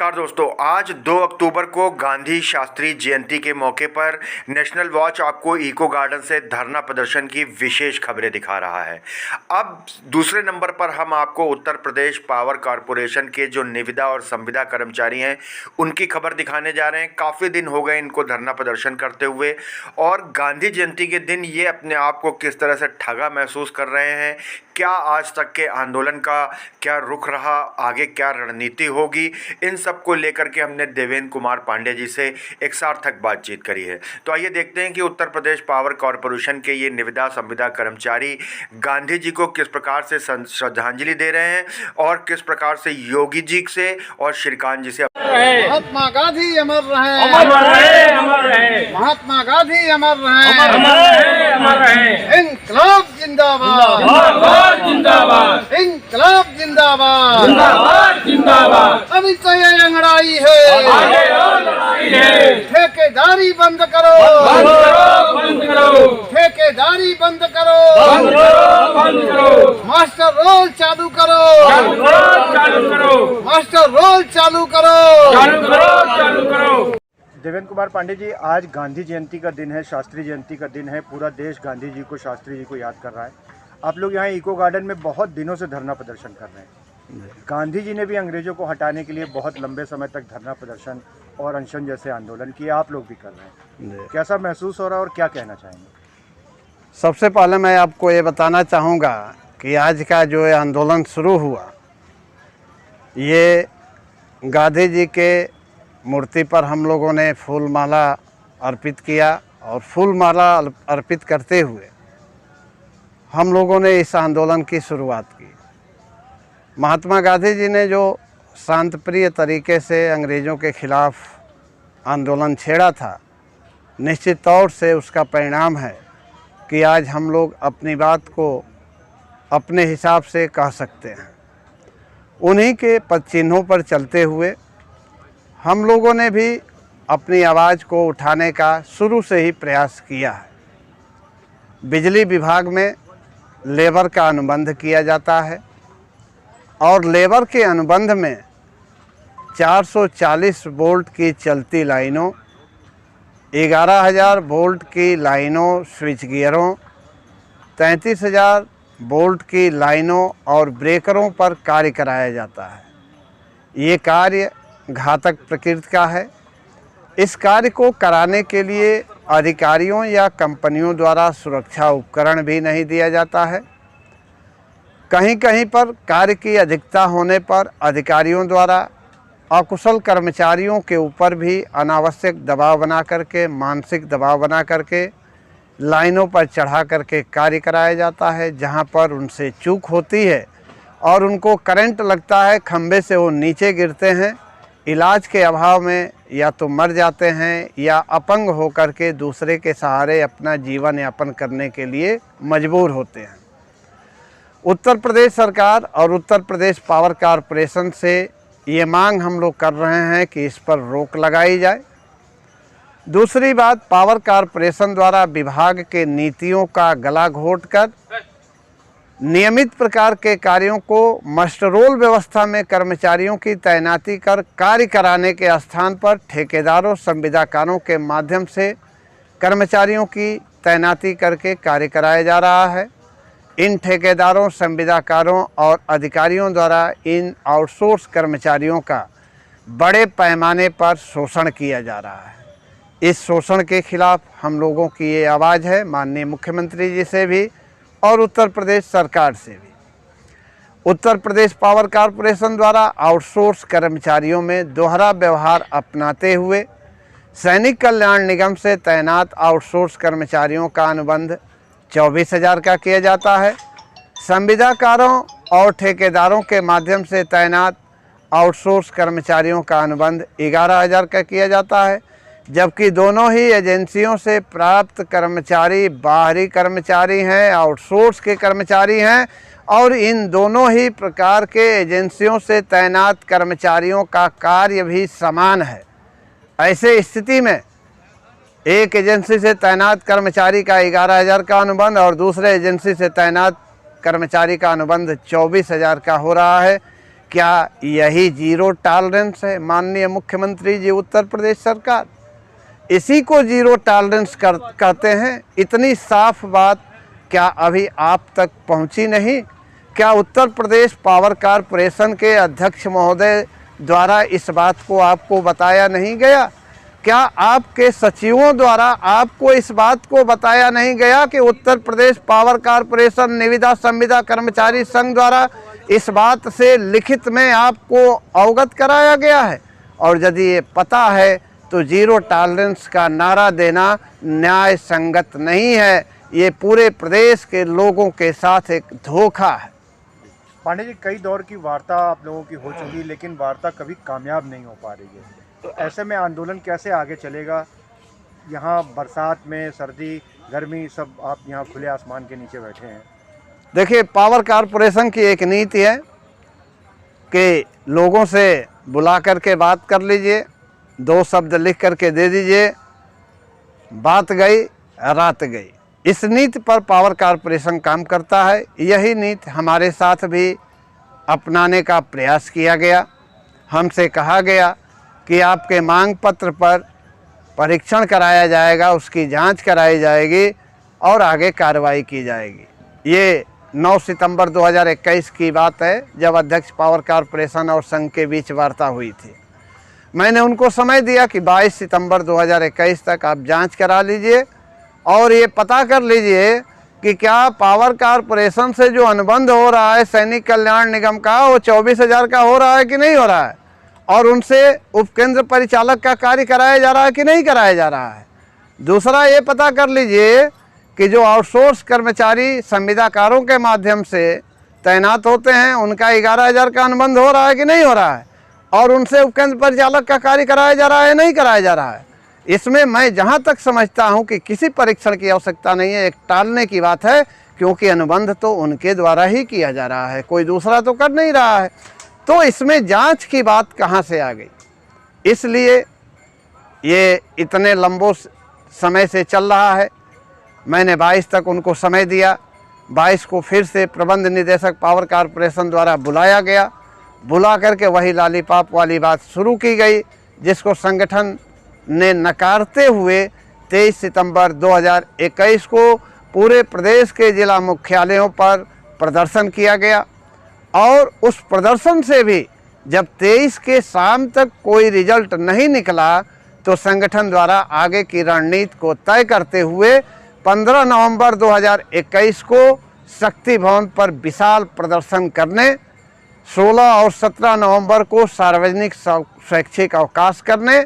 नमस्कार दोस्तों, आज 2 अक्टूबर को गांधी शास्त्री जयंती के मौके पर नेशनल वॉच आपको इको गार्डन से धरना प्रदर्शन की विशेष खबरें दिखा रहा है। अब दूसरे नंबर पर हम आपको उत्तर प्रदेश पावर कॉरपोरेशन के जो निविदा और संविदा कर्मचारी हैं उनकी खबर दिखाने जा रहे हैं। काफ़ी दिन हो गए इनको धरना प्रदर्शन करते हुए, और गांधी जयंती के दिन ये अपने आप को किस तरह से ठगा महसूस कर रहे हैं, क्या आज तक के आंदोलन का क्या रुख रहा, आगे क्या रणनीति होगी, इन सब को लेकर के हमने देवेंद्र कुमार पांडे जी से एक सार्थक बातचीत करी है। तो आइए देखते हैं कि उत्तर प्रदेश पावर कॉरपोरेशन के ये निविदा संविदा कर्मचारी गांधी जी को किस प्रकार से श्रद्धांजलि दे रहे हैं और किस प्रकार से योगी जी से और श्रीकांत जी से। महात्मा गांधी अमर रहे, अमर रहे, अमर रहे। महात्मा गांधी अमर रहे, अमर रहे, अमर रहे। इंकलाब जिंदाबाद, जिंदाबाद, जिंदाबाद। इंकलाब जिंदाबाद, जिंदाबाद, जिंदाबाद। अभी तो ये लड़ाई है, आगे और लड़ाई है। ठेकेदारी बंद करो, बंद करो, बंद करो। ठेकेदारी बंद करो, बंद करो, बंद करो। मास्टर रोल चालू करो, चालू करो, चालू करो। मास्टर रोल चालू करो, चालू करो, चालू करो। देवेंद्र कुमार पांडे जी, आज गांधी जयंती का दिन है, शास्त्री जयंती का दिन है। पूरा देश गांधी जी को, शास्त्री जी को याद कर रहा है। आप लोग यहाँ इको गार्डन में बहुत दिनों से धरना प्रदर्शन कर रहे हैं। गांधी जी ने भी अंग्रेजों को हटाने के लिए बहुत लंबे समय तक धरना प्रदर्शन और अनशन जैसे आंदोलन किए, आप लोग भी कर रहे हैं। कैसा महसूस हो रहा है और क्या कहना चाहेंगे? सबसे पहले मैं आपको ये बताना चाहूँगा कि आज का जो ये आंदोलन शुरू हुआ, ये गांधी जी के मूर्ति पर हम लोगों ने फूल माला अर्पित किया, और फूल माला अर्पित करते हुए हम लोगों ने इस आंदोलन की शुरुआत की। महात्मा गांधी जी ने जो शांतिप्रिय तरीके से अंग्रेज़ों के खिलाफ आंदोलन छेड़ा था, निश्चित तौर से उसका परिणाम है कि आज हम लोग अपनी बात को अपने हिसाब से कह सकते हैं। उन्हीं के पद चिन्हों पर चलते हुए हम लोगों ने भी अपनी आवाज़ को उठाने का शुरू से ही प्रयास किया है। बिजली विभाग में लेबर का अनुबंध किया जाता है, और लेबर के अनुबंध में 440 वोल्ट की चलती लाइनों, 11,000 वोल्ट की लाइनों स्विच गियरों, 33,000 वोल्ट की लाइनों और ब्रेकरों पर कार्य कराया जाता है। ये कार्य घातक प्रकृति का है। इस कार्य को कराने के लिए अधिकारियों या कंपनियों द्वारा सुरक्षा उपकरण भी नहीं दिया जाता है। कहीं कहीं पर कार्य की अधिकता होने पर अधिकारियों द्वारा अकुशल कर्मचारियों के ऊपर भी अनावश्यक दबाव बना करके, मानसिक दबाव बना करके लाइनों पर चढ़ा करके कार्य कराया जाता है, जहां पर उनसे चूक होती है और उनको करंट लगता है, खंभे से वो नीचे गिरते हैं, इलाज के अभाव में या तो मर जाते हैं या अपंग होकर के दूसरे के सहारे अपना जीवन यापन करने के लिए मजबूर होते हैं। उत्तर प्रदेश सरकार और उत्तर प्रदेश पावर कॉरपोरेशन से ये मांग हम लोग कर रहे हैं कि इस पर रोक लगाई जाए। दूसरी बात, पावर कॉरपोरेशन द्वारा विभाग के नीतियों का गला घोंटकर नियमित प्रकार के कार्यों को मास्टर रोल व्यवस्था में कर्मचारियों की तैनाती कर कार्य कराने के स्थान पर ठेकेदारों संविदाकारों के माध्यम से कर्मचारियों की तैनाती करके कार्य कराया जा रहा है। इन ठेकेदारों, संविदाकारों और अधिकारियों द्वारा इन आउटसोर्स कर्मचारियों का बड़े पैमाने पर शोषण किया जा रहा है। इस शोषण के खिलाफ हम लोगों की ये आवाज़ है, माननीय मुख्यमंत्री जी से भी और उत्तर प्रदेश सरकार से भी। उत्तर प्रदेश पावर कॉरपोरेशन द्वारा आउटसोर्स कर्मचारियों में दोहरा व्यवहार अपनाते हुए सैनिक कल्याण निगम से तैनात आउटसोर्स कर्मचारियों का अनुबंध 24,000 का किया जाता है। संविदाकारों और ठेकेदारों के माध्यम से तैनात आउटसोर्स कर्मचारियों का अनुबंध 11,000 का किया जाता है, जबकि दोनों ही एजेंसियों से प्राप्त कर्मचारी बाहरी कर्मचारी हैं, आउटसोर्स के कर्मचारी हैं, और इन दोनों ही प्रकार के एजेंसियों से तैनात कर्मचारियों का कार्य भी समान है। ऐसे स्थिति में एक एजेंसी से तैनात कर्मचारी का 11,000 का अनुबंध और दूसरे एजेंसी से तैनात कर्मचारी का अनुबंध 24,000 का हो रहा है। क्या यही जीरो टॉलरेंस है माननीय मुख्यमंत्री जी उत्तर प्रदेश सरकार? इसी को जीरो टॉलरेंस कहते हैं। इतनी साफ बात क्या अभी आप तक पहुंची नहीं? क्या उत्तर प्रदेश पावर कॉरपोरेशन के अध्यक्ष महोदय द्वारा इस बात को आपको बताया नहीं गया? क्या आपके सचिवों द्वारा आपको इस बात को बताया नहीं गया कि उत्तर प्रदेश पावर कॉरपोरेशन निविदा संविदा कर्मचारी संघ द्वारा इस बात से लिखित में आपको अवगत कराया गया है? और यदि ये पता है तो जीरो टॉलरेंस का नारा देना न्याय संगत नहीं है। ये पूरे प्रदेश के लोगों के साथ एक धोखा है। पांडे जी, कई दौर की वार्ता आप लोगों की हो चुकी, लेकिन वार्ता कभी कामयाब नहीं हो पा रही है। तो ऐसे में आंदोलन कैसे आगे चलेगा? यहाँ बरसात में, सर्दी गर्मी, सब आप यहाँ खुले आसमान के नीचे बैठे हैं। देखिए, पावर कॉरपोरेशन की एक नीति है कि लोगों से बुला करके बात कर लीजिए, 2 शब्द लिख करके दे दीजिए, बात गई रात गई। इस नीति पर पावर कॉरपोरेशन काम करता है। यही नीति हमारे साथ भी अपनाने का प्रयास किया गया। हमसे कहा गया कि आपके मांग पत्र पर परीक्षण कराया जाएगा, उसकी जांच कराई जाएगी और आगे कार्रवाई की जाएगी। ये 9 सितंबर 2021 की बात है, जब अध्यक्ष पावर कॉरपोरेशन और संघ के बीच वार्ता हुई थी। मैंने उनको समय दिया कि 22 सितंबर 2021 तक आप जांच करा लीजिए और ये पता कर लीजिए कि क्या पावर कॉरपोरेशन से जो अनुबंध हो रहा है सैनिक कल्याण निगम का, वो 24,000 का हो रहा है कि नहीं हो रहा है, और उनसे उपकेंद्र परिचालक का कार्य कराया जा रहा है कि नहीं कराया जा रहा है। दूसरा ये पता कर लीजिए कि जो आउटसोर्स कर्मचारी संविदाकारों के माध्यम से तैनात होते हैं, उनका 11,000 का अनुबंध हो रहा है कि नहीं हो रहा है, और उनसे उपकेंद्र परिचालक का कार्य कराया जा रहा है नहीं कराया जा रहा है। इसमें मैं जहां तक समझता हूं कि किसी परीक्षण की आवश्यकता नहीं है, एक टालने की बात है, क्योंकि अनुबंध तो उनके द्वारा ही किया जा रहा है, कोई दूसरा तो कर नहीं रहा है। तो इसमें जांच की बात कहां से आ गई? इसलिए ये इतने लंबो समय से चल रहा है। मैंने 22 तक उनको समय दिया। 22 को फिर से प्रबंध निदेशक पावर कॉरपोरेशन द्वारा बुलाया गया। बुला करके वही लॉलीपॉप वाली बात शुरू की गई, जिसको संगठन ने नकारते हुए 23 सितंबर 2021 को पूरे प्रदेश के जिला मुख्यालयों पर प्रदर्शन किया गया। और उस प्रदर्शन से भी जब 23 के शाम तक कोई रिजल्ट नहीं निकला, तो संगठन द्वारा आगे की रणनीति को तय करते हुए 15 नवंबर 2021 को शक्ति भवन पर विशाल प्रदर्शन करने, 16 और 17 नवंबर को सार्वजनिक शैक्षिक अवकाश करने,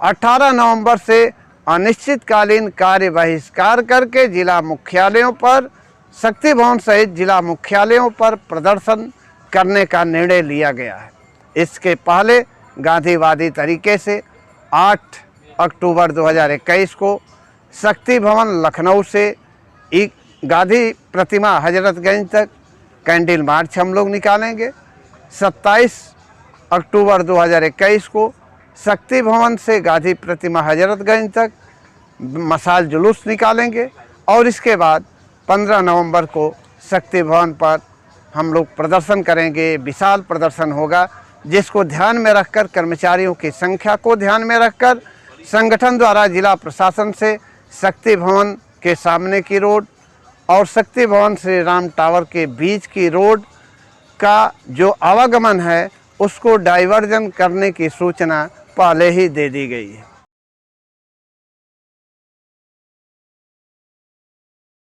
18 नवंबर से अनिश्चितकालीन कार्य बहिष्कार करके जिला मुख्यालयों पर, शक्ति भवन सहित जिला मुख्यालयों पर प्रदर्शन करने का निर्णय लिया गया है। इसके पहले गांधीवादी तरीके से 8 अक्टूबर 2021 को शक्ति भवन लखनऊ से गांधी प्रतिमा हजरतगंज तक कैंडल मार्च हम लोग निकालेंगे। 27 अक्टूबर 2021 को शक्ति भवन से गांधी प्रतिमा हजरतगंज तक मशाल जुलूस निकालेंगे और इसके बाद 15 नवंबर को शक्ति भवन पर हम लोग प्रदर्शन करेंगे। विशाल प्रदर्शन होगा, जिसको ध्यान में रखकर, कर्मचारियों की संख्या को ध्यान में रखकर संगठन द्वारा जिला प्रशासन से शक्ति भवन के सामने की रोड और शक्ति भवन श्री राम टावर के बीच की रोड का जो आवागमन है उसको डाइवर्जन करने की सूचना पहले ही दे दी गई है।